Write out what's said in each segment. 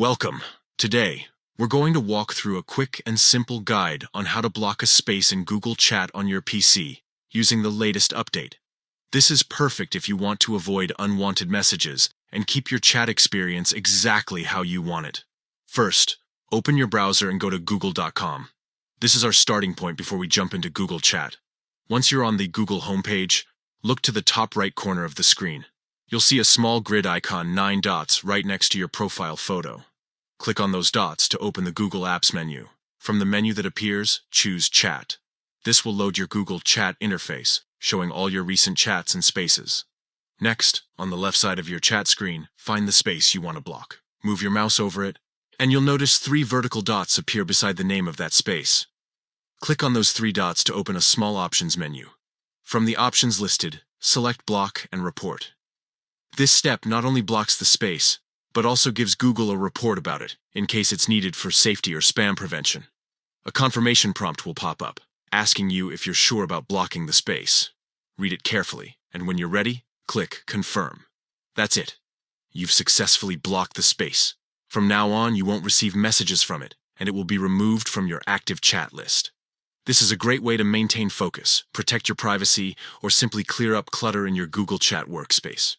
Welcome. Today, we're going to walk through a quick and simple guide on how to block a space in Google Chat on your PC using the latest update. This is perfect if you want to avoid unwanted messages and keep your chat experience exactly how you want it. First, open your browser and go to google.com. This is our starting point before we jump into Google Chat. Once you're on the Google homepage, look to the top right corner of the screen. You'll see a small grid icon, 9 dots, right next to your profile photo. Click on those dots to open the Google Apps menu. From the menu that appears, choose Chat. This will load your Google Chat interface, showing all your recent chats and spaces. Next, on the left side of your chat screen, find the space you want to block. Move your mouse over it, and you'll notice 3 vertical dots appear beside the name of that space. Click on those 3 dots to open a small options menu. From the options listed, select Block and Report. This step not only blocks the space, but also gives Google a report about it, in case it's needed for safety or spam prevention. A confirmation prompt will pop up, asking you if you're sure about blocking the space. Read it carefully, and when you're ready, click Confirm. That's it. You've successfully blocked the space. From now on, you won't receive messages from it, and it will be removed from your active chat list. This is a great way to maintain focus, protect your privacy, or simply clear up clutter in your Google Chat workspace.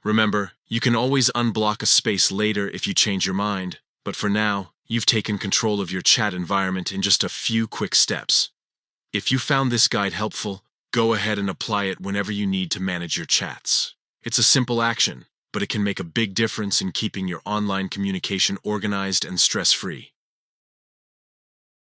Remember, you can always unblock a space later if you change your mind, but for now, you've taken control of your chat environment in just a few quick steps. If you found this guide helpful, go ahead and apply it whenever you need to manage your chats. It's a simple action, but it can make a big difference in keeping your online communication organized and stress-free.